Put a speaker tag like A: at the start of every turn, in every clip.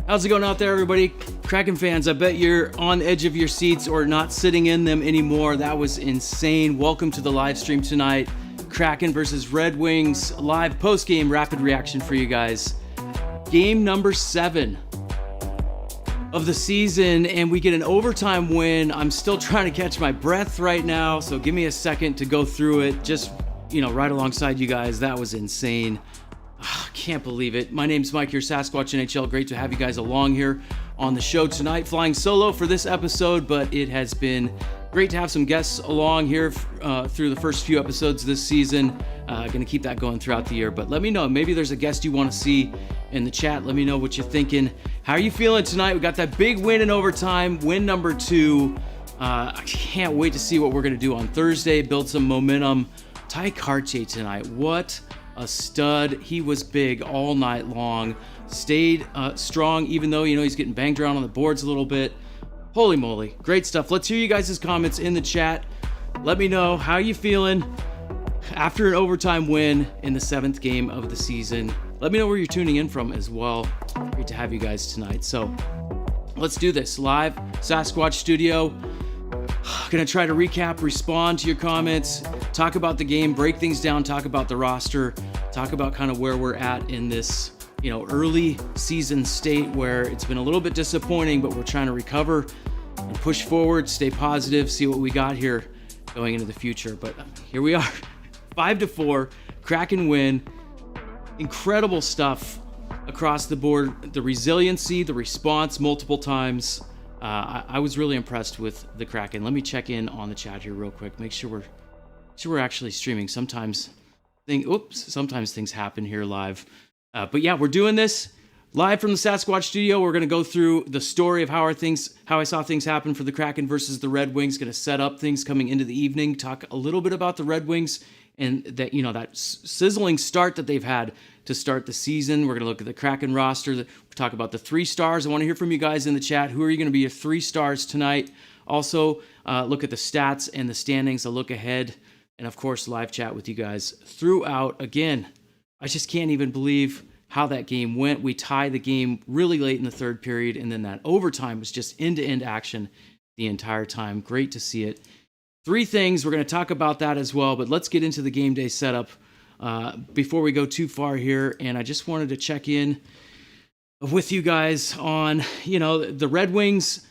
A: How's it going out there, everybody? Kraken fans, I bet you're on the edge of your seats or not sitting in them anymore. That was insane. Welcome to the live stream tonight. Kraken versus Red Wings, live post-game rapid reaction for you guys. Game number 7 of the season, and we get an overtime win. I'm still trying to catch my breath right now, so give me a second to go through it. Just, right alongside you guys. That was insane. Can't believe it. My name's Mike, your Sasquatch NHL. Great to have you guys along here on the show tonight. Flying solo for this episode, but it has been great to have some guests along here through the first few episodes this season. Going to keep that going throughout the year, but let me know. Maybe there's a guest you want to see in the chat. Let me know what you're thinking. How are you feeling tonight? We got that big win in overtime, win number 2. I can't wait to see what we're going to do on Thursday, build some momentum. Ty Cartier tonight, what a stud. He was big all night long, stayed strong even though he's getting banged around on the boards a little bit. Holy moly, great stuff. Let's hear you guys' comments in the chat. Let me know how you feeling after an overtime win in the 7th game of the season. Let me know where you're tuning in from as well. Great to have you guys tonight. So let's do this live Sasquatch studio. Gonna try to recap, respond to your comments, talk about the game, break things down, talk about the roster, talk about kind of where we're at in this, early season state where it's been a little bit disappointing, but we're trying to recover and push forward, stay positive, see what we got here going into the future. But here we are, 5-4, Kraken win. Incredible stuff across the board. The resiliency, the response multiple times. I was really impressed with the Kraken. Let me check in on the chat here real quick. Make sure we're actually streaming. Sometimes things happen here live. But yeah, we're doing this live from the Sasquatch studio. We're going to go through the story of how I saw things happen for the Kraken versus the Red Wings. Going to set up things coming into the evening. Talk a little bit about the Red Wings and that that sizzling start that they've had to start the season. We're going to look at the Kraken roster. We'll talk about the 3 stars. I want to hear from you guys in the chat. Who are you going to be your 3 stars tonight? Also, look at the stats and the standings, a look ahead, and of course, live chat with you guys throughout. Again, I just can't even believe how that game went. We tied the game really late in the 3rd period, and then that overtime was just end-to-end action the entire time. Great to see it. 3 things. We're going to talk about that as well, but let's get into the game day setup before we go too far here. And I just wanted to check in with you guys on, the Red Wings.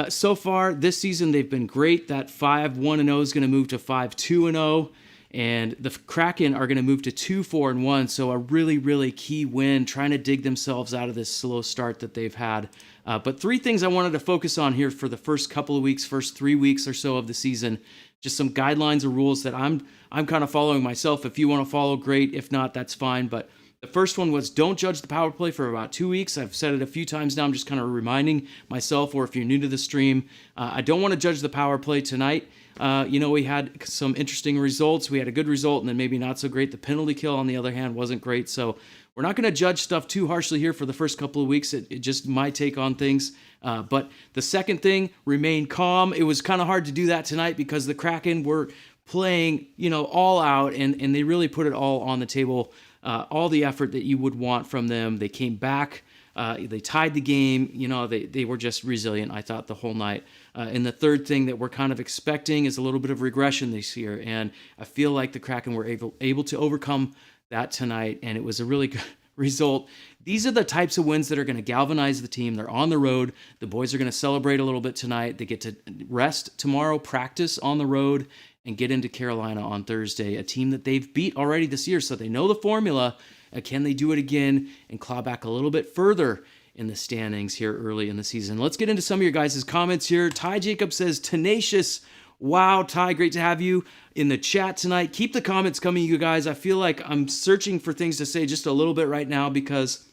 A: So far this season, they've been great. That 5-1-0 is going to move to 5-2-0. And the Kraken are going to move to 2-4-1. So a really, really key win, trying to dig themselves out of this slow start that they've had. But 3 things I wanted to focus on here for the first couple of weeks, first 3 weeks or so of the season. Just some guidelines or rules that I'm kind of following myself. If you want to follow, great. If not, that's fine. But the first one was don't judge the power play for about 2 weeks. I've said it a few times now. I'm just kind of reminding myself, or if you're new to the stream, I don't want to judge the power play tonight. We had some interesting results. We had a good result and then maybe not so great. The penalty kill, on the other hand, wasn't great. So we're not going to judge stuff too harshly here for the first couple of weeks. It just my take on things. But the second thing, remain calm. It was kind of hard to do that tonight because the Kraken were playing, all out, and they really put it all on the table. All the effort that you would want from them. They came back. They tied the game. They were just resilient, I thought, the whole night. And the third thing that we're kind of expecting is a little bit of regression this year. And I feel like the Kraken were able to overcome that tonight, and it was a really good result. These are the types of wins that are going to galvanize the team. They're on the road. The boys are going to celebrate a little bit tonight. They get to rest tomorrow, practice on the road, and get into Carolina on Thursday, a team that they've beat already this year. So they know the formula. Can they do it again and claw back a little bit further in the standings here early in the season? Let's get into some of your guys' comments here. Ty Jacob says, tenacious. Wow, Ty, great to have you in the chat tonight. Keep the comments coming, you guys. I feel like I'm searching for things to say just a little bit right now because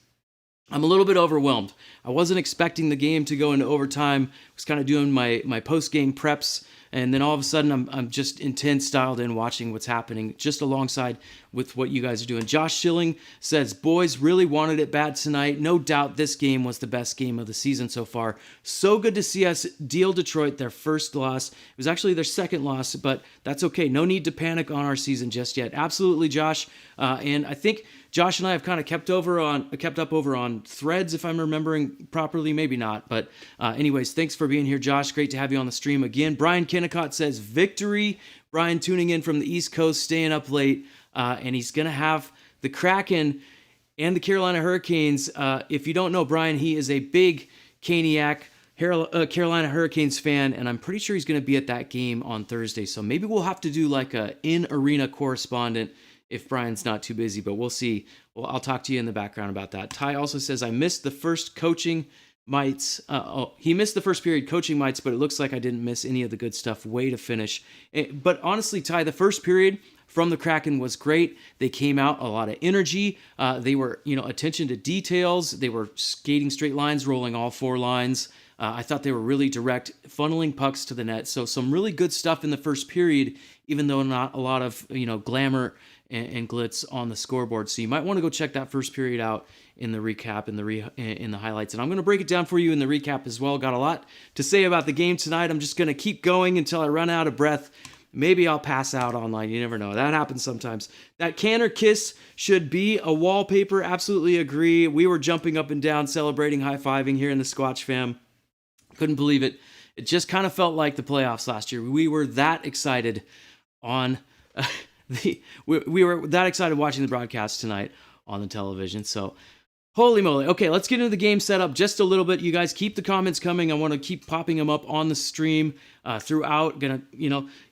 A: I'm a little bit overwhelmed. I wasn't expecting the game to go into overtime. I was kind of doing my post-game preps, and then all of a sudden I'm just intense dialed in watching what's happening just alongside with what you guys are doing. Josh Schilling says, boys really wanted it bad tonight. No doubt this game was the best game of the season so far. So good to see us deal Detroit their first loss. It was actually their second loss, but that's okay. No need to panic on our season just yet. Absolutely, Josh. And I think Josh and I have kind of kept up over on Threads, if I'm remembering properly, maybe not. But anyways, thanks for being here, Josh. Great to have you on the stream again. Brian Kennicott says victory. Brian tuning in from the East Coast, staying up late, and he's gonna have the Kraken and the Carolina Hurricanes. If you don't know Brian, he is a big Caniac Carolina Hurricanes fan, and I'm pretty sure he's going to be at that game on Thursday. So maybe we'll have to do like a in-arena correspondent if Brian's not too busy, but we'll see. Well, I'll talk to you in the background about that. Ty also says, I missed the first coaching mites. He missed the first period coaching mites, but it looks like I didn't miss any of the good stuff. Way to finish. But honestly, Ty, the first period from the Kraken was great. They came out a lot of energy. They were, attention to details. They were skating straight lines, rolling all four lines. I thought they were really direct, funneling pucks to the net. So some really good stuff in the first period, even though not a lot of, glamour and glitz on the scoreboard. So you might want to go check that first period out in the recap, in the highlights. And I'm going to break it down for you in the recap as well. Got a lot to say about the game tonight. I'm just going to keep going until I run out of breath. Maybe I'll pass out online. You never know. That happens sometimes. That Canner kiss should be a wallpaper. Absolutely agree. We were jumping up and down, celebrating, high-fiving here in the Squatch fam. Couldn't believe it. It just kind of felt like the playoffs last year. We were that excited on we were that excited watching the broadcast tonight on the television. So holy moly. Okay, let's get into the game setup just a little bit. You guys keep the comments coming. I want to keep popping them up on the stream throughout. Gonna,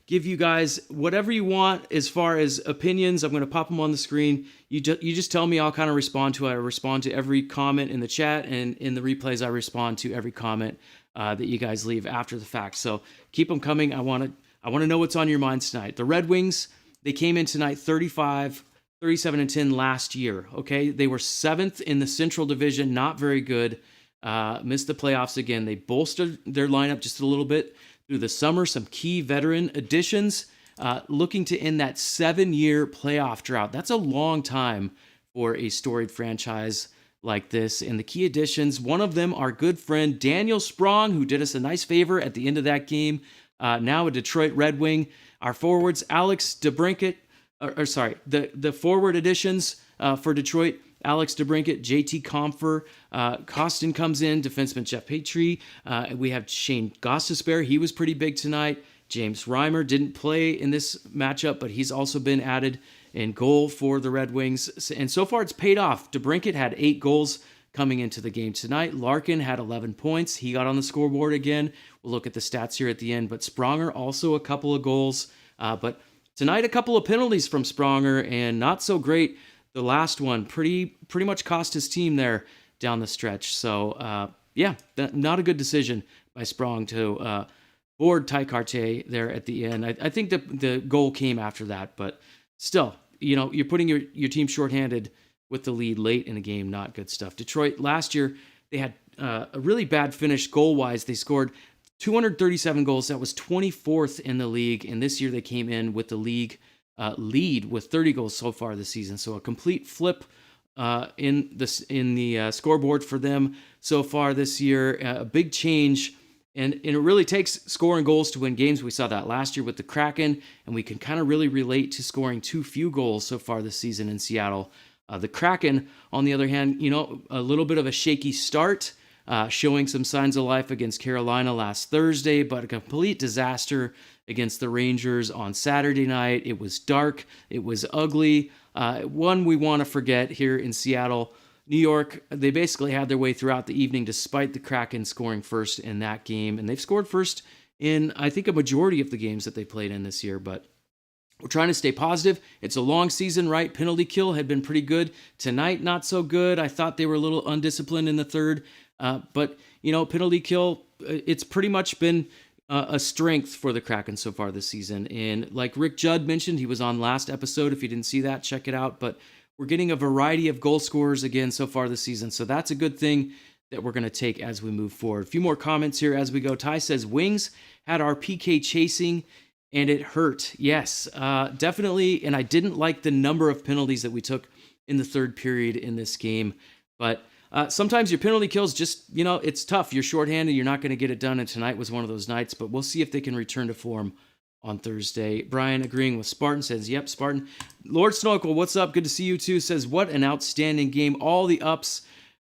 A: give you guys whatever you want as far as opinions. I'm going to pop them on the screen. You just tell me, I'll kind of respond to it. I respond to every comment in the chat, and in the replays, I respond to every comment that you guys leave after the fact. So keep them coming. I want to know what's on your minds tonight. The Red Wings, they came in tonight 37-10 last year. Okay, they were 7th in the Central Division, not very good. Missed the playoffs again. They bolstered their lineup just a little bit through the summer. Some key veteran additions, looking to end that 7-year playoff drought. That's a long time for a storied franchise like this. And the key additions, one of them, our good friend Daniel Sprong, who did us a nice favor at the end of that game. Now a Detroit Red Wing. Our forwards, Alex DeBrincat, the forward additions for Detroit, Alex DeBrincat, JT Compher, Hestin comes in, defenseman Jeff Petrie. We have Shane Gostisbehere. He was pretty big tonight. James Reimer didn't play in this matchup, but he's also been added in goal for the Red Wings. And so far, it's paid off. DeBrincat had 8 goals coming into the game tonight. Larkin had 11 points. He got on the scoreboard again. We'll look at the stats here at the end. But Spronger also a couple of goals. But tonight, a couple of penalties from Spronger, and not so great. The last one pretty much cost his team there down the stretch. So, not a good decision by Sprong to board Ty Cartier there at the end. I think the goal came after that, but still, you're putting your team shorthanded with the lead late in the game. Not good stuff. Detroit, last year, they had a really bad finish goal-wise. They scored 237 goals. That was 24th in the league, and this year they came in with the league lead with 30 goals so far this season. So a complete flip in the scoreboard for them so far this year. A big change, and it really takes scoring goals to win games. We saw that last year with the Kraken, and we can kind of really relate to scoring too few goals so far this season in Seattle. The Kraken, on the other hand, a little bit of a shaky start, showing some signs of life against Carolina last Thursday, but a complete disaster against the Rangers on Saturday night. It was dark. It was ugly. One we want to forget here in Seattle. New York, they basically had their way throughout the evening despite the Kraken scoring first in that game. And they've scored first in, I think, a majority of the games that they played in this year. But we're trying to stay positive. It's a long season, right? Penalty kill had been pretty good. Tonight, not so good. I thought they were a little undisciplined in the third. But, penalty kill, it's pretty much been a strength for the Kraken so far this season. And like Rick Judd mentioned, he was on last episode. If you didn't see that, check it out. But we're getting a variety of goal scorers again so far this season. So that's a good thing that we're going to take as we move forward. A few more comments here as we go. Ty says, Wings had our PK chasing and it hurt. Yes, definitely. And I didn't like the number of penalties that we took in the third period in this game. But sometimes your penalty kills just, it's tough. You're shorthanded. You're not going to get it done. And tonight was one of those nights. But we'll see if they can return to form on Thursday. Brian agreeing with Spartan says, yep, Spartan. Lord Snorkel, what's up? Good to see you too. Says, what an outstanding game. All the ups,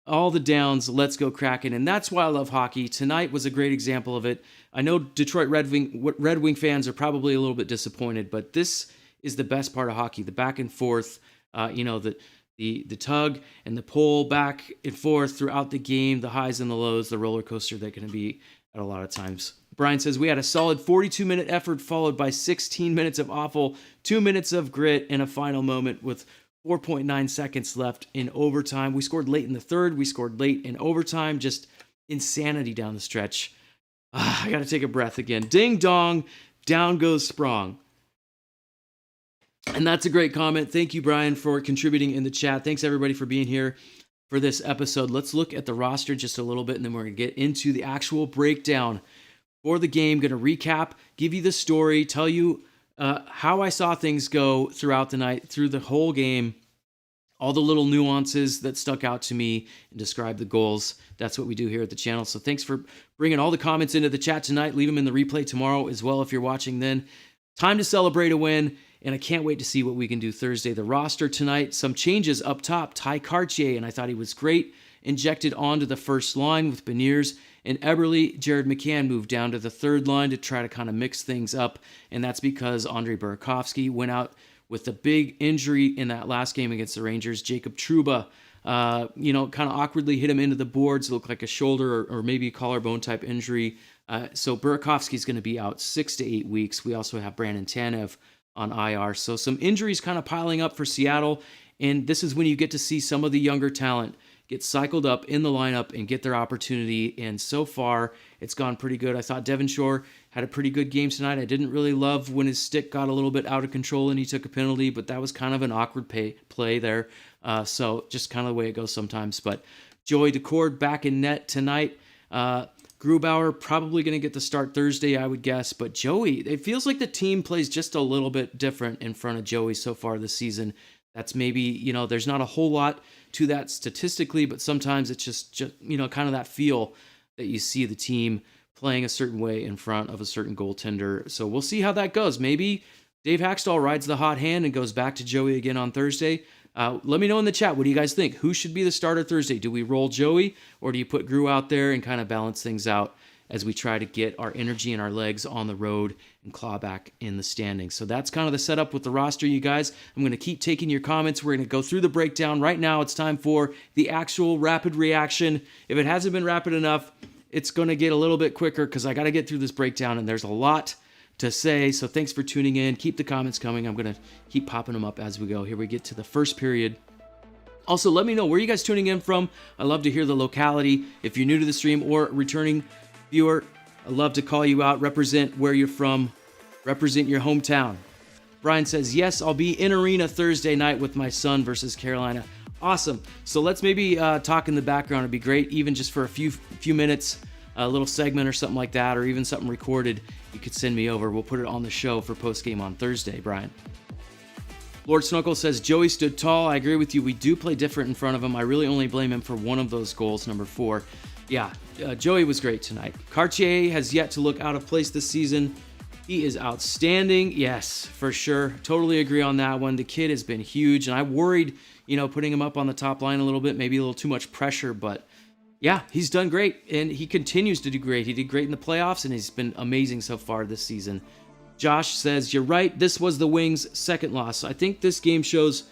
A: all the downs. Let's go Kraken. And that's why I love hockey. Tonight was a great example of it. I know Detroit Red Wing fans are probably a little bit disappointed, but this is the best part of hockey. The back and forth, the tug and the pull back and forth throughout the game, the highs and the lows, the roller coaster that can be at a lot of times. Brian says, we had a solid 42-minute effort followed by 16 minutes of awful, 2 minutes of grit, and a final moment with 4.9 seconds left in overtime. We scored late in the third. We scored late in overtime. Just insanity down the stretch. I got to take a breath again. Ding dong, down goes Sprong. And that's a great comment. Thank you, Brian, for contributing in the chat. Thanks, everybody, for being here for this episode. Let's look at the roster just a little bit, and then we're going to get into the actual breakdown for the game. Going to recap, give you the story, tell you how I saw things go throughout the night, through the whole game, all the little nuances that stuck out to me, and describe the goals. That's what we do here at the channel. So thanks for bringing all the comments into the chat tonight. Leave them in the replay tomorrow as well if you're watching then. Time to celebrate a win, and I can't wait to see what we can do Thursday. The roster tonight, some changes up top. Ty Cartier, and I thought he was great, injected onto the first line with Beniers and Eberle. Jared McCann moved down to the third line to try to kind of mix things up, and that's because Andrei Burakovsky went out with a big injury in that last game against the Rangers. Jacob Trouba, kind of awkwardly hit him into the boards. It looked like a shoulder or maybe a collarbone type injury. So Burakovsky's going to be out 6 to 8 weeks. We also have Brandon Tanev on IR. So some injuries kind of piling up for Seattle, and this is when you get to see some of the younger talent get cycled up in the lineup and get their opportunity, and so far it's gone pretty good. I thought Devon Shore had a pretty good game tonight. I didn't really love when his stick got a little bit out of control and he took a penalty, but that was kind of an awkward play there. So just kind of the way it goes sometimes. But Joey Decord back in net tonight. Grubauer probably going to get the start Thursday, I would guess. But Joey, it feels like the team plays just a little bit different in front of Joey so far this season. That's maybe, there's not a whole lot to that statistically, but sometimes it's just kind of that feel that you see the team playing a certain way in front of a certain goaltender. So we'll see how that goes. Maybe Dave Hackstall rides the hot hand and goes back to Joey again on Thursday. Let me know in the chat. What do you guys think? Who should be the starter Thursday? Do we roll Joey, or do you put Gru out there and kind of balance things out as we try to get our energy and our legs on the road and claw back in the standings? So that's kind of the setup with the roster, you guys. I'm going to keep taking your comments. We're going to go through the breakdown. Right now, it's time for the actual rapid reaction. If it hasn't been rapid enough, it's going to get a little bit quicker because I got to get through this breakdown, and there's a lot to say. So thanks for tuning in. Keep the comments coming. I'm going to keep popping them up as we go. Here we get to the first period. Also, let me know where you guys tuning in from. I love to hear the locality. If you're new to the stream or returning viewer, I'd love to call you out. Represent where you're from. Represent your hometown. Brian says, yes, I'll be in arena Thursday night with my son versus Carolina. Awesome. So let's maybe talk in the background. It'd be great, even just for a few minutes, a little segment or something like that, or even something recorded. You could send me over. We'll put it on the show for postgame on Thursday, Brian. Lord Snuckle says, Joey stood tall. I agree with you. We do play different in front of him. I really only blame him for one of those goals, number 4. Yeah, Joey was great tonight. Cartier has yet to look out of place this season. He is outstanding. Yes, for sure. Totally agree on that one. The kid has been huge, and I worried, putting him up on the top line a little bit, maybe a little too much pressure, but yeah, he's done great, and he continues to do great. He did great in the playoffs, and he's been amazing so far this season. Josh says, you're right, this was the Wings' second loss. I think this game shows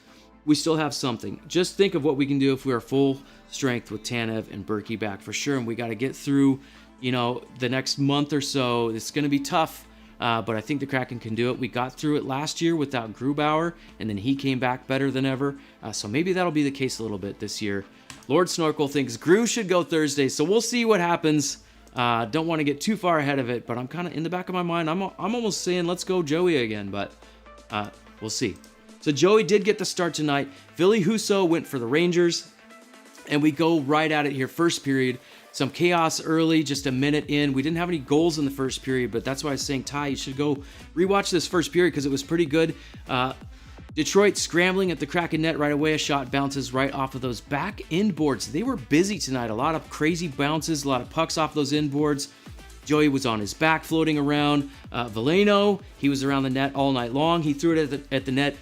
A: we still have something. Just think of what we can do if we are full strength with Tanev and Berkey back for sure, and we got to get through, the next month or so. It's going to be tough, but I think the Kraken can do it. We got through it last year without Grubauer, and then he came back better than ever, so maybe that'll be the case a little bit this year. Lord Snorkel thinks Gru should go Thursday, so we'll see what happens. Don't want to get too far ahead of it, but I'm kind of in the back of my mind. I'm almost saying let's go Joey again, but we'll see. So Joey did get the start tonight. Ville Husso went for the Rangers, and we go right at it here. First period, some chaos early, just a minute in. We didn't have any goals in the first period, but that's why I was saying, Ty, you should go rewatch this first period because it was pretty good. Detroit scrambling at the Kraken net right away. A shot bounces right off of those back end boards. They were busy tonight. A lot of crazy bounces, a lot of pucks off those end boards. Joey was on his back floating around. Veleno, he was around the net all night long. He threw it at the net.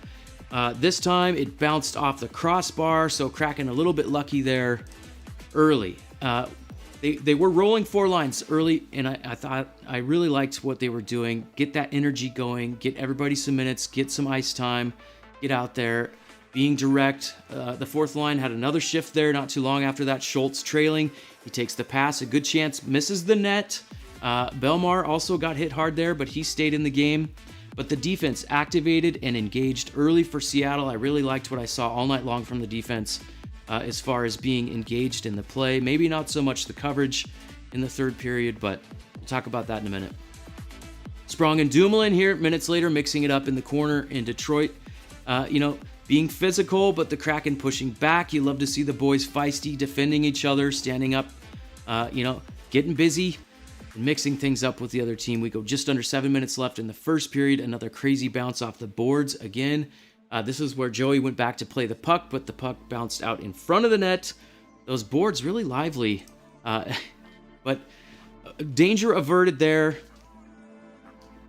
A: This time it bounced off the crossbar, so Kraken a little bit lucky there early. They were rolling 4 lines early, and I thought I really liked what they were doing. Get that energy going, get everybody some minutes, get some ice time, get out there, being direct. The 4th line had another shift there not too long after that. Schultz trailing. He takes the pass, a good chance, misses the net. Belmar also got hit hard there, but he stayed in the game. But the defense activated and engaged early for Seattle. I really liked what I saw all night long from the defense as far as being engaged in the play. Maybe not so much the coverage in the 3rd period, but we'll talk about that in a minute. Sprong and Dumoulin here minutes later, mixing it up in the corner in Detroit. Being physical, but the Kraken pushing back. You love to see the boys feisty, defending each other, standing up, getting busy, and mixing things up with the other team. We go just under 7 minutes left in the 1st period. Another crazy bounce off the boards again. This is where Joey went back to play the puck, but the puck bounced out in front of the net. Those boards really lively, but danger averted there.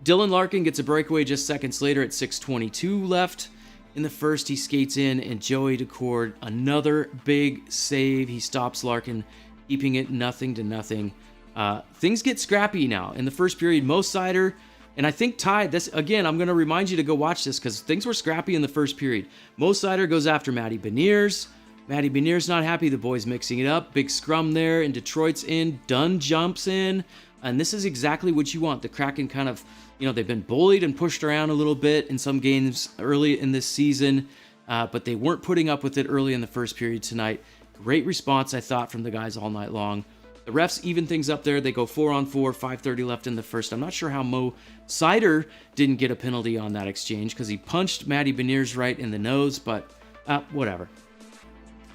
A: Dylan Larkin gets a breakaway just seconds later at 6:22 left. In the 1st, he skates in, and Joey Decord, another big save. He stops Larkin, keeping it 0-0. Things get scrappy now. In the 1st period, Mo Seider, and I think tied. This again, I'm going to remind you to go watch this because things were scrappy in the 1st period. Mo Seider goes after Matty Beniers. Matty Beniers not happy. The boys mixing it up. Big scrum there, and Detroit's in. Dunn jumps in, and this is exactly what you want. The Kraken kind of, they've been bullied and pushed around a little bit in some games early in this season, but they weren't putting up with it early in the 1st period tonight. Great response, I thought, from the guys all night long. The refs even things up there. They go 4-on-4, 5:30 left in the 1st. I'm not sure how Mo Seider didn't get a penalty on that exchange because he punched Matty Beniers right in the nose, but whatever.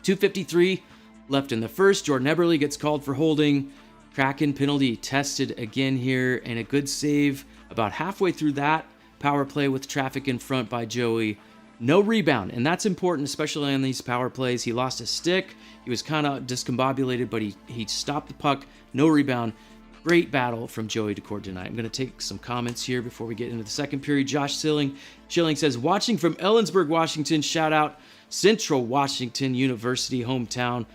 A: 2:53 left in the 1st. Jordan Eberle gets called for holding. Kraken penalty tested again here, and a good save about halfway through that power play with traffic in front by Joey. No rebound, and that's important, especially on these power plays. He lost his stick. He was kind of discombobulated, but he stopped the puck. No rebound. Great battle from Joey Decord tonight. I'm going to take some comments here before we get into the 2nd period. Josh Schilling says, watching from Ellensburg, Washington. Shout out Central Washington University, hometown.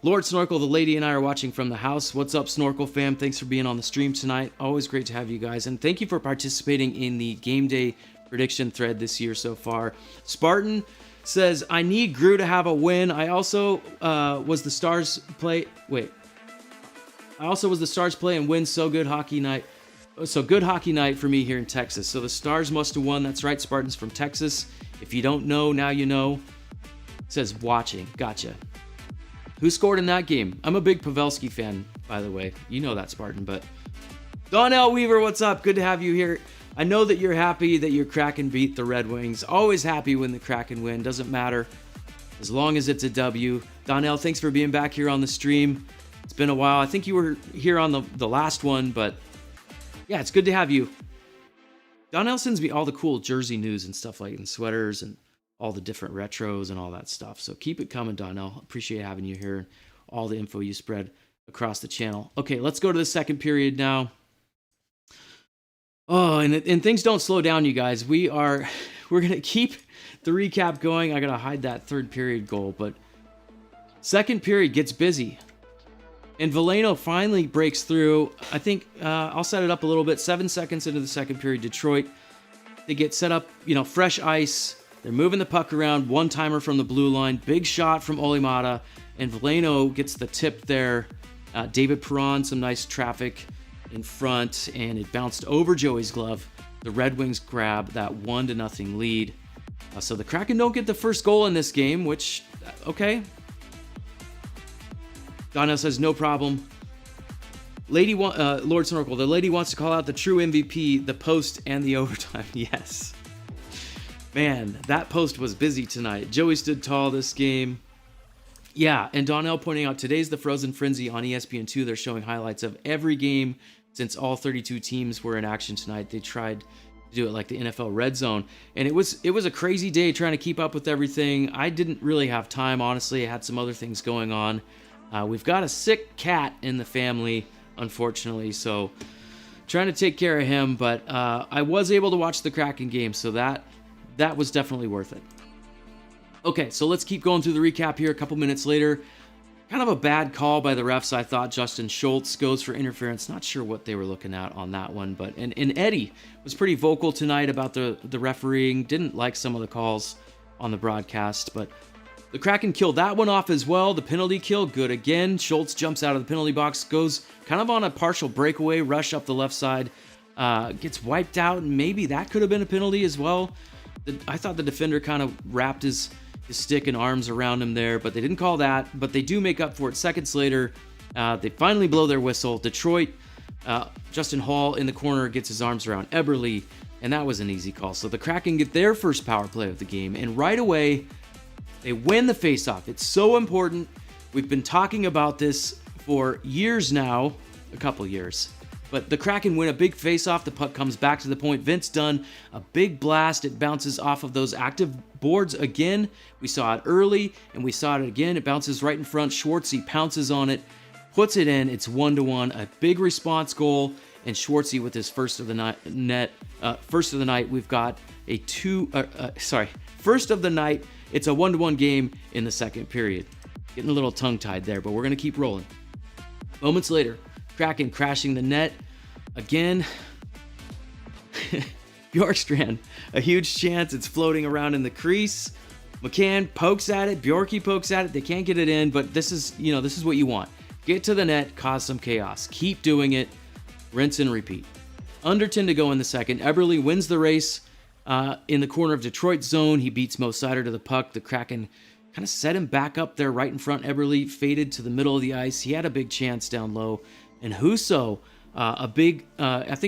A: Lord Snorkel, the lady, and I are watching from the house. What's up, Snorkel fam? Thanks for being on the stream tonight. Always great to have you guys. And thank you for participating in the game day prediction thread this year so far. Spartan says, I need Grew to have a win. I also was the Stars play and win. So good hockey night. So good hockey night for me here in Texas. So the Stars must have won. That's right, Spartan's from Texas. If you don't know, now you know. It says watching. Gotcha. Who scored in that game? I'm a big Pavelski fan, by the way. You know that, Spartan, but... Donnell Weaver, what's up? Good to have you here. I know that you're happy that your Kraken beat the Red Wings. Always happy when the Kraken win. Doesn't matter as long as it's a W. Donnell, thanks for being back here on the stream. It's been a while. I think you were here on the last one, but yeah, it's good to have you. Donnell sends me all the cool jersey news and stuff like and sweaters and all the different retros and all that stuff. So keep it coming, Donnell. Appreciate having you here. All the info you spread across the channel. Okay, let's go to the 2nd period now. Oh, and things don't slow down, you guys. We're gonna keep the recap going. I gotta hide that 3rd period goal, but 2nd period gets busy. And Veleno finally breaks through. I think I'll set it up a little bit. 7 seconds into the 2nd period, Detroit, they get set up, fresh ice. They're moving the puck around. One-timer from the blue line. Big shot from Olimata. And Veleno gets the tip there. David Perron, some nice traffic in front. And it bounced over Joey's glove. The Red Wings grab that 1-0 lead. So the Kraken don't get the first goal in this game, which, okay. Donnell says, no problem. Lord Snorkel, the lady wants to call out the true MVP, the post, and the overtime. Yes. Man, that post was busy tonight. Joey stood tall this game. Yeah, and Donnell pointing out today's the Frozen Frenzy on ESPN2. They're showing highlights of every game since all 32 teams were in action tonight. They tried to do it like the NFL Red Zone, and it was a crazy day trying to keep up with everything. I didn't really have time, honestly. I had some other things going on. We've got a sick cat in the family, unfortunately. So trying to take care of him, but I was able to watch the Kraken game, so that was definitely worth it. Okay, so let's keep going through the recap here. A couple minutes later, kind of a bad call by the refs, I thought. Justin Schultz goes for interference. Not sure what they were looking at on that one, but and Eddie was pretty vocal tonight about the refereeing. Didn't like some of the calls on the broadcast, but the Kraken killed that one off as well. The penalty kill, good again. Schultz jumps out of the penalty box, goes kind of on a partial breakaway, rush up the left side, gets wiped out, and maybe that could have been a penalty as well. I thought the defender kind of wrapped his stick and arms around him there, but they didn't call that. But they do make up for it seconds later. They finally blow their whistle. Detroit, Justin Hall in the corner gets his arms around Eberle, and that was an easy call. So the Kraken get their first power play of the game, and right away, they win the faceoff. It's so important. We've been talking about this for years now, a couple years. But the Kraken win a big faceoff. The puck comes back to the point. Vince Dunn, a big blast. It bounces off of those active boards again. We saw it early, and we saw it again. It bounces right in front. Schwartzy pounces on it, puts it in. It's 1-1. A big response goal, and Schwartzy with his first of the night. We've got a first of the night. It's a 1-1 game in the second period. Getting a little tongue-tied there, but we're going to keep rolling. Moments later, Kraken crashing the net again. Bjorkstrand, a huge chance. It's floating around in the crease. McCann pokes at it. Bjorky pokes at it. They can't get it in, but this is what you want. Get to the net, cause some chaos. Keep doing it. Rinse and repeat. Under 10 to go in the second. Eberle wins the race in the corner of Detroit's zone. He beats Mo Seider to the puck. The Kraken kind of set him back up there right in front. Eberle faded to the middle of the ice. He had a big chance down low. And Husso, I think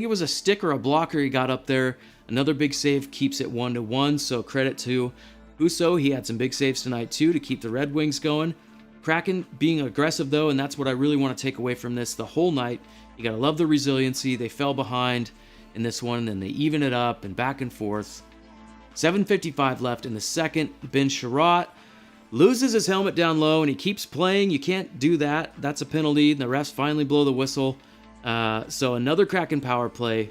A: it was a stick or a blocker he got up there. Another big save keeps it 1-1. So credit to Husso. He had some big saves tonight too to keep the Red Wings going. Kraken being aggressive though, and that's what I really want to take away from this the whole night. You got to love the resiliency. They fell behind in this one, and then they even it up and back and forth. 7:55 left in the second. Ben Sherratt loses his helmet down low, and he keeps playing. You can't do that. That's a penalty. The refs finally blow the whistle. So another Kraken power play.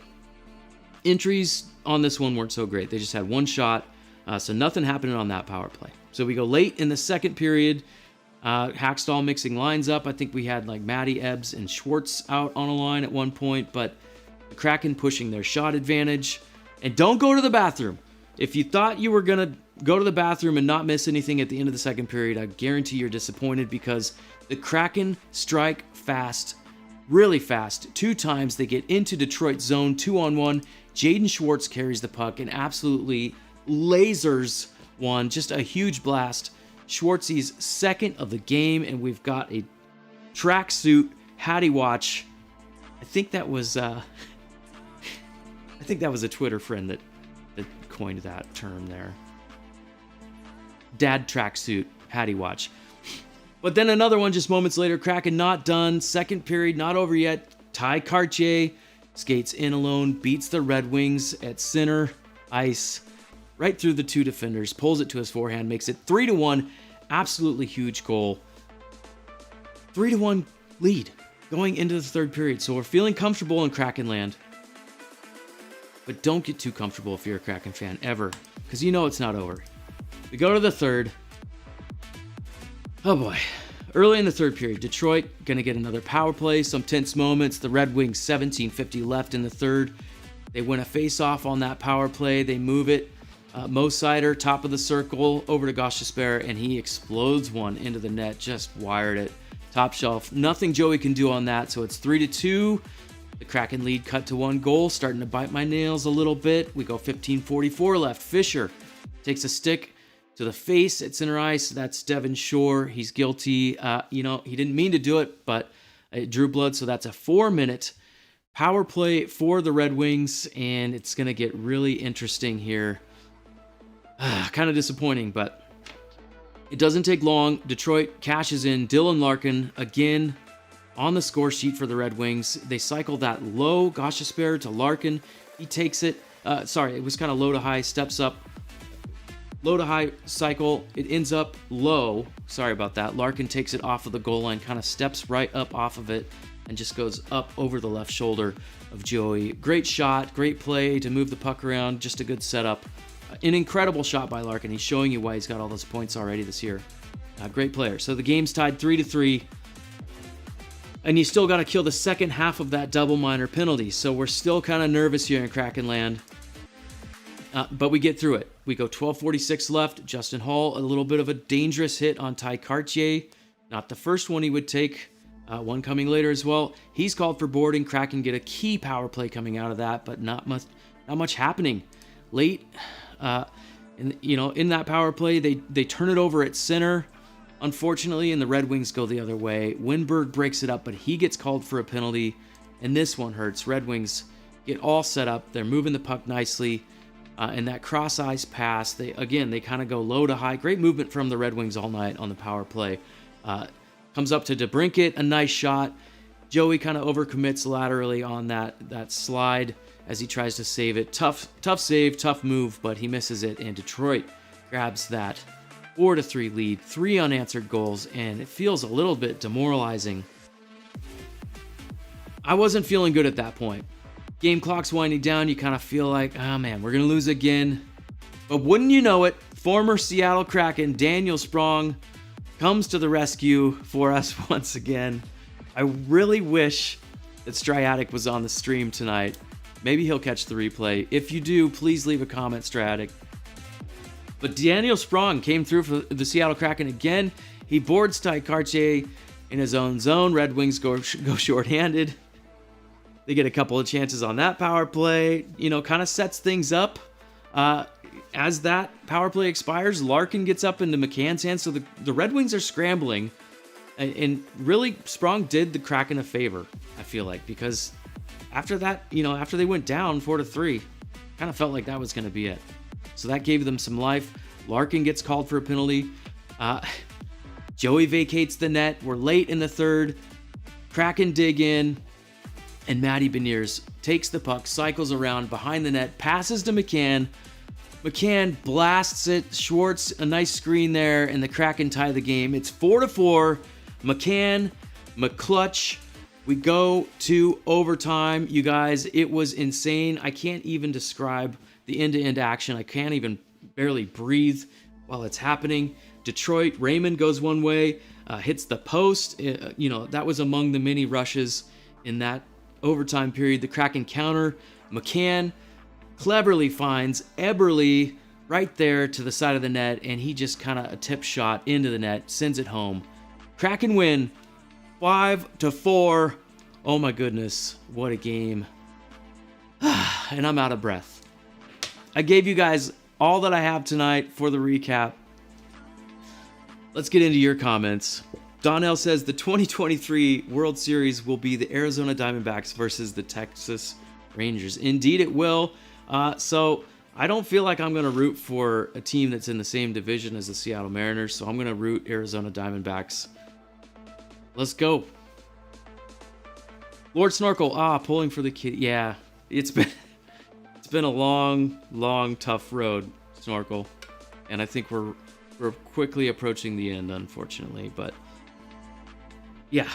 A: Entries on this one weren't so great. They just had one shot, so nothing happening on that power play. So we go late in the second period. Hackstall mixing lines up. I think we had like Matty, Ebbs, and Schwartz out on a line at one point, but the Kraken pushing their shot advantage. And don't go to the bathroom. If you thought you were going to go to the bathroom and not miss anything at the end of the second period, I guarantee you're disappointed, because the Kraken strike fast, really fast. 2 times they get into Detroit's zone, 2-on-1. Jaden Schwartz carries the puck and absolutely lasers one. Just a huge blast. Schwartzy's second of the game, and we've got a tracksuit Hattie watch. I think that was a Twitter friend that coined that term there. Dad tracksuit Hattie watch. But then another one just moments later. Kraken not done. Second period not over yet. Ty Cartier skates in alone, beats the Red Wings at center ice, right through the 2 defenders, pulls it to his forehand, makes it 3-1. Absolutely huge goal. 3-1 lead going into the third period. So we're feeling comfortable in Kraken land. But don't get too comfortable if you're a Kraken fan, ever, because you know it's not over. We go to the third. Oh boy. Early in the third period, Detroit going to get another power play, some tense moments. The Red Wings, 17:50 left in the third. They win a face-off on that power play. They move it. Mo Seider, top of the circle, over to Gostisbehere, and he explodes one into the net. Just wired it. Top shelf. Nothing Joey can do on that, so it's 3-2. The Kraken lead cut to 1 goal, starting to bite my nails a little bit. We go 15:44 left. Fisher takes a stick to the face at center ice. That's Devin Shore. He's guilty. He didn't mean to do it, but it drew blood, so that's a 4-minute power play for the Red Wings, and it's going to get really interesting here. Kind of disappointing, but it doesn't take long. Detroit cashes in. Dylan Larkin again on the score sheet for the Red Wings. They cycle that low. Gostisbehere to Larkin. He takes it. It was kind of low to high. Steps up. Low to high cycle. It ends up low. Sorry about that. Larkin takes it off of the goal line, kind of steps right up off of it, and just goes up over the left shoulder of Joey. Great shot, great play to move the puck around, just a good setup. An incredible shot by Larkin. He's showing you why he's got all those points already this year. Great player. So the game's tied 3-3. And you still got to kill the second half of that double minor penalty. So we're still kind of nervous here in Kraken land. But we get through it. We go 12:46 left. Justin Hall, a little bit of a dangerous hit on Ty Cartier. Not the first one he would take. One coming later as well. He's called for boarding. Kraken get a key power play coming out of that, but not much happening. Late, in that power play, they turn it over at center, unfortunately, and the Red Wings go the other way. Winberg breaks it up, but he gets called for a penalty, and this one hurts. Red Wings get all set up. They're moving the puck nicely, and that cross-ice pass, they kind of go low to high. Great movement from the Red Wings all night on the power play. Comes up to DeBrincat, a nice shot. Joey kind of overcommits laterally on that slide as he tries to save it. Tough save, tough move, but he misses it, and Detroit grabs that 4-3 lead. 3 unanswered goals, and it feels a little bit demoralizing. I wasn't feeling good at that point. Game clock's winding down. You kind of feel like, oh man, we're going to lose again. But wouldn't you know it, former Seattle Kraken Daniel Sprong comes to the rescue for us once again. I really wish that Striatic was on the stream tonight. Maybe he'll catch the replay. If you do, please leave a comment, Striatic. But Daniel Sprong came through for the Seattle Kraken again. He boards Ty Cartier in his own zone. Red Wings go shorthanded. They get a couple of chances on that power play. Kind of sets things up. As that power play expires, Larkin gets up into McCann's hands, so the Red Wings are scrambling. And really, Sprong did the Kraken a favor, I feel like, because after that, after they went down 4-3, kind of felt like that was going to be it. So that gave them some life. Larkin gets called for a penalty. Joey vacates the net. We're late in the third. Kraken dig in, and Matty Beniers takes the puck, cycles around behind the net, passes to McCann. McCann blasts it. Schwartz, a nice screen there, and the Kraken tie the game. It's 4-4. McCann, McClutch. We go to overtime. You guys, it was insane. I can't even describe the end-to-end action. I can't even barely breathe while it's happening. Detroit, Raymond goes one way, hits the post. That was among the many rushes in that overtime period. The Kraken counter. McCann cleverly finds Eberle right there to the side of the net, and he just kind of a tip shot into the net, sends it home. Kraken win 5-4. Oh my goodness, what a game. And I'm out of breath. I gave you guys all that I have tonight for the recap. Let's get into your comments. Donnell says the 2023 World Series will be the Arizona Diamondbacks versus the Texas Rangers. Indeed it will. So I don't feel like I'm going to root for a team that's in the same division as the Seattle Mariners, so I'm going to root Arizona Diamondbacks. Let's go. Lord Snorkel, pulling for the kid. Yeah, it's been a long, tough road, Snorkel, and I think we're quickly approaching the end, unfortunately. But yeah,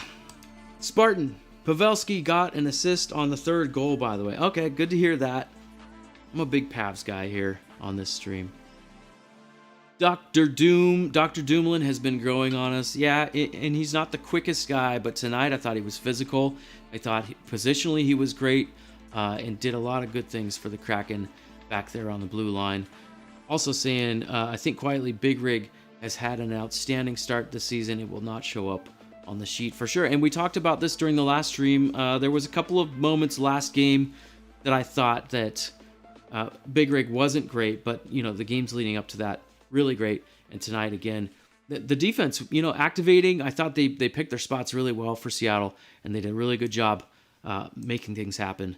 A: Spartan Pavelski got an assist on the third goal, by the way. Okay, good to hear that. I'm a big Pavs guy here on this stream. Dr. Doomlin has been growing on us. Yeah, and he's not the quickest guy, but tonight I thought he was physical. I thought positionally he was great and did a lot of good things for the Kraken back there on the blue line. Also saying, I think quietly Big Rig has had an outstanding start this season. It will not show up on the sheet for sure. And we talked about this during the last stream. There was a couple of moments last game that I thought that Big Rig wasn't great, but the games leading up to that, really great. And tonight again, the defense, activating. I thought they picked their spots really well for Seattle, and they did a really good job making things happen.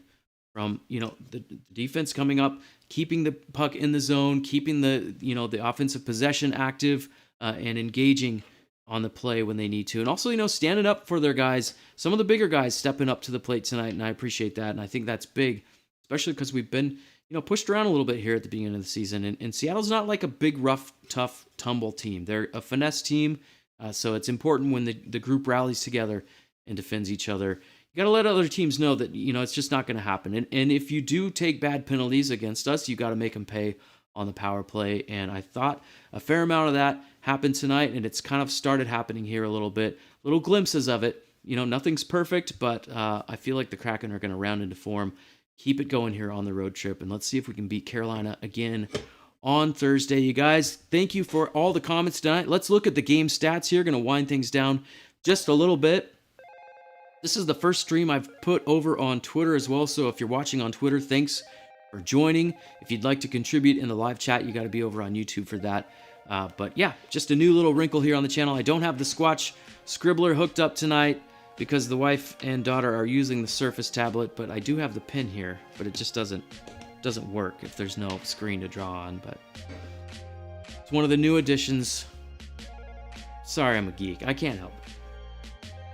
A: From the defense coming up, keeping the puck in the zone, keeping the offensive possession active, and engaging on the play when they need to, and also standing up for their guys. Some of the bigger guys stepping up to the plate tonight, and I appreciate that, and I think that's big, especially because we've been pushed around a little bit here at the beginning of the season. And Seattle's not like a big, rough, tough, tumble team. They're a finesse team, so it's important when the group rallies together and defends each other. You got to let other teams know that, it's just not going to happen. And if you do take bad penalties against us, you got to make them pay on the power play. And I thought a fair amount of that happened tonight, and it's kind of started happening here a little bit. Little glimpses of it. Nothing's perfect, but I feel like the Kraken are going to round into form. Keep it going here on the road trip, and let's see if we can beat Carolina again on Thursday. You guys, thank you for all the comments tonight. Let's look at the game stats here. Going to wind things down just a little bit. This is the first stream I've put over on Twitter as well, so if you're watching on Twitter, thanks for joining. If you'd like to contribute in the live chat, you got to be over on YouTube for that. But yeah, just a new little wrinkle here on the channel. I don't have the Squatch Scribbler hooked up tonight because the wife and daughter are using the Surface tablet, but I do have the pen here, but it just doesn't work if there's no screen to draw on. But it's one of the new additions. Sorry, I'm a geek. I can't help it.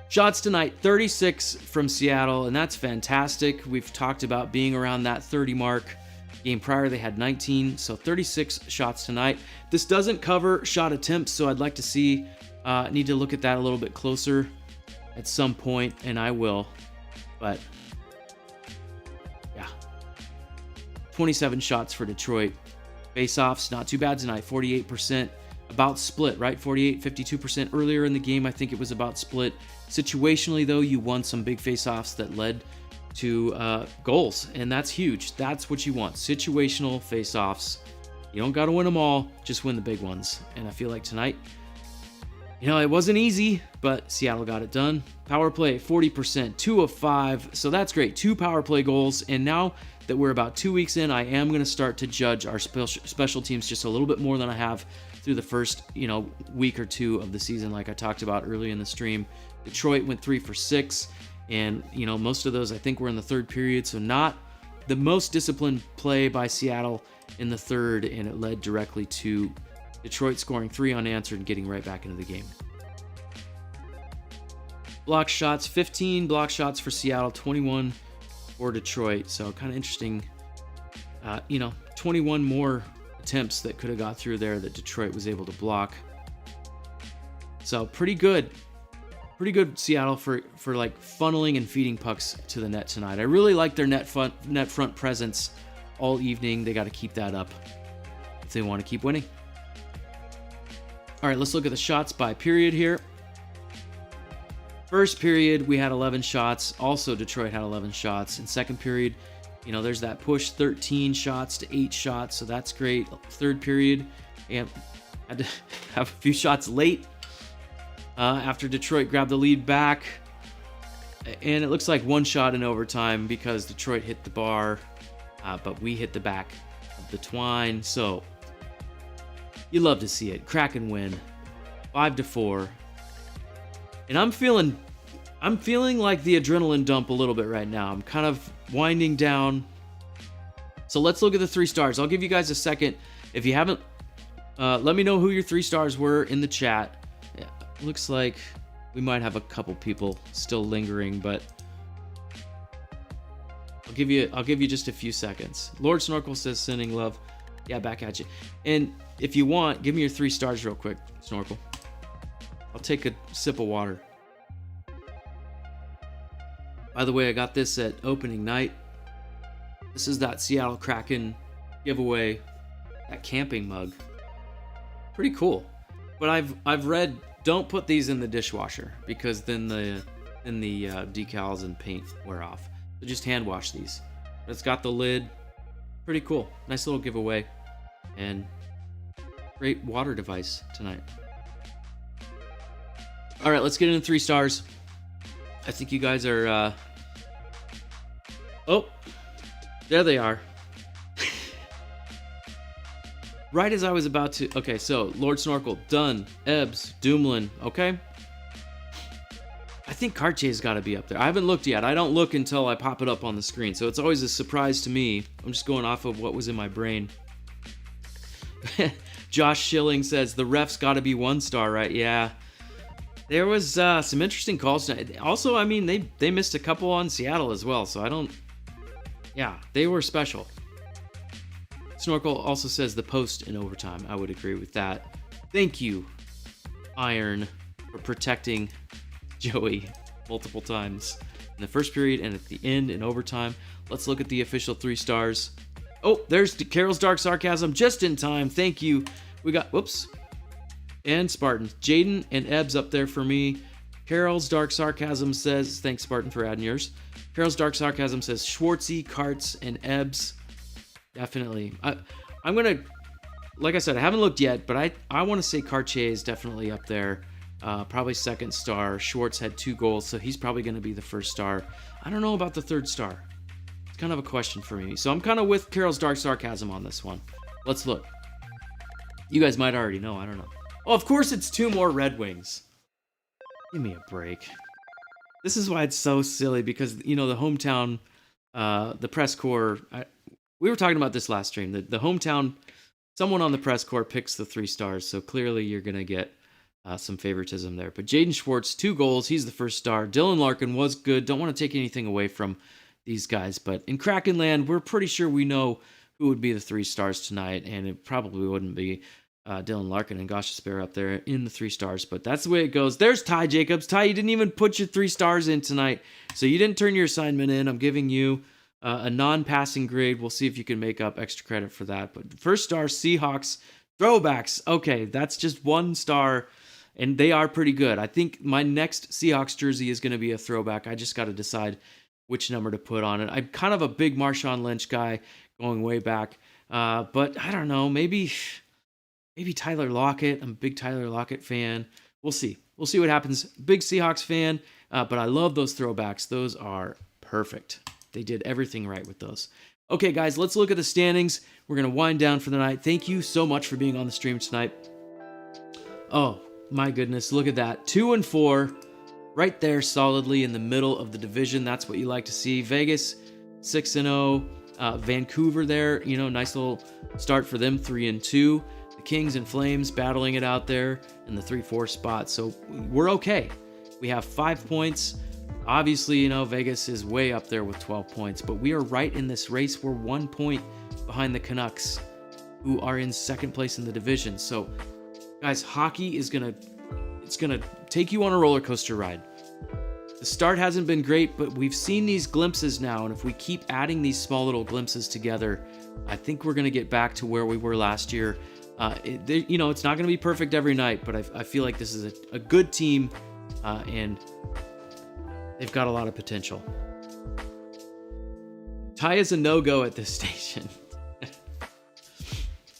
A: Shots tonight, 36 from Seattle, and that's fantastic. We've talked about being around that 30 mark. Game prior, they had 19, so 36 shots tonight. This doesn't cover shot attempts, so I'd like to see, need to look at that a little bit closer at some point, and I will. But yeah, 27 shots for Detroit. Face-offs, not too bad tonight, 48%. About split, right? 48, 52%. Earlier in the game, I think it was about split. Situationally, though, you won some big face-offs that led to goals, and that's huge. That's what you want. Situational face-offs. You don't got to win them all, just win the big ones. And I feel like tonight, it wasn't easy, but Seattle got it done. Power play, 40%, 2 of 5. So that's great. 2 power play goals. And now that we're about 2 weeks in, I am going to start to judge our special teams just a little bit more than I have through the first, week or two of the season, like I talked about early in the stream. Detroit went 3 for 6. And, most of those I think were in the third period. So not the most disciplined play by Seattle in the third. And it led directly to Detroit scoring 3 unanswered and getting right back into the game. Block shots, 15 block shots for Seattle, 21 for Detroit. So kind of interesting, 21 more attempts that could have got through there that Detroit was able to block. So pretty good Seattle for like funneling and feeding pucks to the net tonight. I really like their net front presence all evening. They got to keep that up if they want to keep winning. All right, let's look at the shots by period here. First period, we had 11 shots. Also, Detroit had 11 shots. In second period, there's that push, 13 shots to 8 shots, so that's great. Third period, and had to have a few shots late after Detroit grabbed the lead back. And it looks like 1 shot in overtime because Detroit hit the bar, but we hit the back of the twine. So you love to see it. Kraken win 5-4. And I'm feeling like the adrenaline dump a little bit right now. I'm kind of winding down. So let's look at the 3 stars. I'll give you guys a second. If you haven't, let me know who your 3 stars were in the chat. Yeah, looks like we might have a couple people still lingering, but I'll give you just a few seconds. Lord Snorkel says sending love. Yeah, back at you. And if you want, give me your 3 stars real quick, Snorkel. I'll take a sip of water. By the way, I got this at opening night. This is that Seattle Kraken giveaway, that camping mug. Pretty cool. But I've read, don't put these in the dishwasher because then the decals and paint wear off. So just hand wash these. It's got the lid. Pretty cool. Nice little giveaway. And great water device tonight. All right, let's get into 3 stars. I think you guys are... Oh, there they are. Right as I was about to... Okay, so Lord Snorkel, done. Ebbs, Doomlin, okay? I think Cartier's got to be up there. I haven't looked yet. I don't look until I pop it up on the screen, so it's always a surprise to me. I'm just going off of what was in my brain. Josh Schilling says, the refs got to be 1 star, right? Yeah. There was some interesting calls tonight. Also, I mean, they missed a couple on Seattle as well, so I don't... Yeah, they were special. Snorkel also says the post in overtime. I would agree with that. Thank you, Iron, for protecting Joey multiple times in the first period and at the end in overtime. Let's look at the official 3 stars. Oh, there's Carol's Dark Sarcasm just in time. Thank you. We got, whoops, and Spartan. Jaden and Ebbs up there for me. Carol's Dark Sarcasm says, thanks Spartan for adding yours. Carol's Dark Sarcasm says Schwartzy, Karts, and Ebbs. Definitely. I'm going to, like I said, I haven't looked yet, but I want to say Cartier is definitely up there. Probably 2nd star. Schwartz had 2 goals, so he's probably going to be the 1st star. I don't know about the 3rd star. It's kind of a question for me. So I'm kind of with Carol's Dark Sarcasm on this one. Let's look. You guys might already know. I don't know. Oh, of course it's 2 more Red Wings. Give me a break. This is why it's so silly, because, you know, the hometown, the press corps, we were talking about this last stream. The hometown, someone on the press corps picks the 3 stars, so clearly you're going to get some favoritism there. But Jaden Schwartz, 2 goals. He's the 1st star. Dylan Larkin was good. Don't want to take anything away from these guys, but in Kraken land, we're pretty sure we know who would be the 3 stars tonight, and it probably wouldn't be Dylan Larkin and Gosh Despair up there in the 3 stars, but that's the way it goes. There's Ty Jacobs. Ty, you didn't even put your 3 stars in tonight, so you didn't turn your assignment in. I'm giving you a non-passing grade. We'll see if you can make up extra credit for that. But 1st star, Seahawks, throwbacks. Okay, that's just 1 star, and they are pretty good. I think my next Seahawks jersey is going to be a throwback. I just got to decide which number to put on it. I'm kind of a big Marshawn Lynch guy going way back, but I don't know, maybe Tyler Lockett. I'm a big Tyler Lockett fan. We'll see. We'll see what happens. Big Seahawks fan, but I love those throwbacks. Those are perfect. They did everything right with those. Okay, guys, let's look at the standings. We're going to wind down for the night. Thank you so much for being on the stream tonight. Oh, my goodness. Look at that. 2-4. Right there solidly in the middle of the division. That's what you like to see. Vegas, 6-0. Vancouver there, you know, nice little start for them, 3-2. The Kings and Flames battling it out there in the 3-4 spot. So we're okay. We have 5 points. Obviously, you know, Vegas is way up there with 12 points, but we are right in this race. We're 1 point behind the Canucks, who are in 2nd place in the division. So, guys, hockey is it's gonna take you on a roller coaster ride. The start hasn't been great, but we've seen these glimpses now, and if we keep adding these small little glimpses together, I think we're gonna get back to where we were last year. You know, it's not gonna be perfect every night, but I feel like this is a good team, and they've got a lot of potential. Ty is a no-go at this station.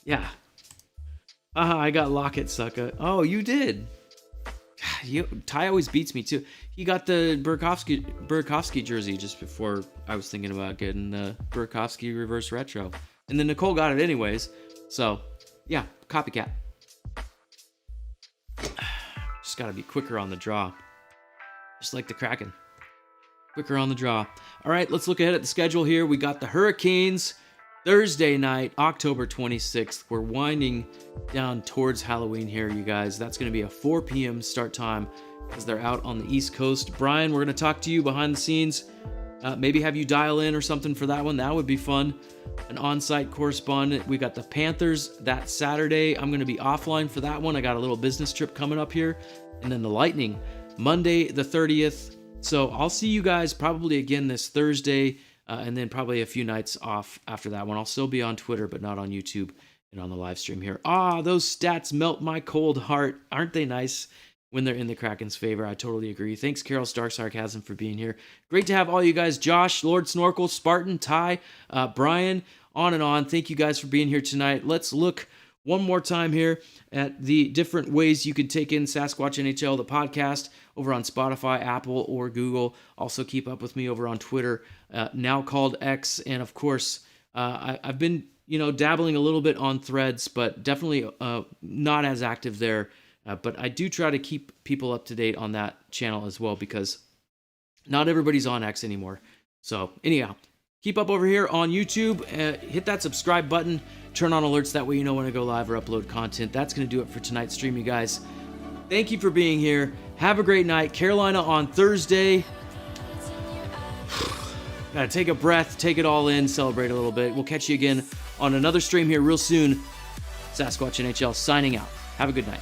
A: Yeah. I got Lockett, sucker. Oh, you did. Ty always beats me too. He got the Burakovsky jersey just before I was thinking about getting the Burakovsky reverse retro. And then Nicole got it anyways. So, yeah, copycat. Just gotta be quicker on the draw. Just like the Kraken. Quicker on the draw. All right, let's look ahead at the schedule here. We got the Hurricanes Thursday night, October 26th. We're winding down towards Halloween here, you guys. That's going to be a 4 p.m. start time because they're out on the East Coast. Brian, we're going to talk to you behind the scenes. Maybe have you dial in or something for that one. That would be fun. An on-site correspondent. We got the Panthers that Saturday. I'm going to be offline for that one. I got a little business trip coming up here. And then the Lightning, Monday the 30th. So I'll see you guys probably again this Thursday. And then probably a few nights off after that one. I'll still be on Twitter, but not on YouTube and on the live stream here. Those stats melt my cold heart. Aren't they nice when they're in the Kraken's favor? I totally agree. Thanks, Carol Dark Sarcasm, for being here. Great to have all you guys. Josh, Lord Snorkel, Spartan, Ty, Brian, on and on. Thank you guys for being here tonight. Let's look one more time here at the different ways you could take in Sasquatch NHL, the podcast, over on Spotify, Apple, or Google. Also keep up with me over on Twitter, now called X. And of course, I've been, dabbling a little bit on Threads, but definitely not as active there. But I do try to keep people up to date on that channel as well, because not everybody's on X anymore. So anyhow, keep up over here on YouTube. Hit that subscribe button. Turn on alerts. That way you know when I go live or upload content. That's going to do it for tonight's stream, you guys. Thank you for being here. Have a great night. Carolina on Thursday. Gotta take a breath, take it all in, celebrate a little bit. We'll catch you again on another stream here real soon. Sasquatch NHL signing out. Have a good night.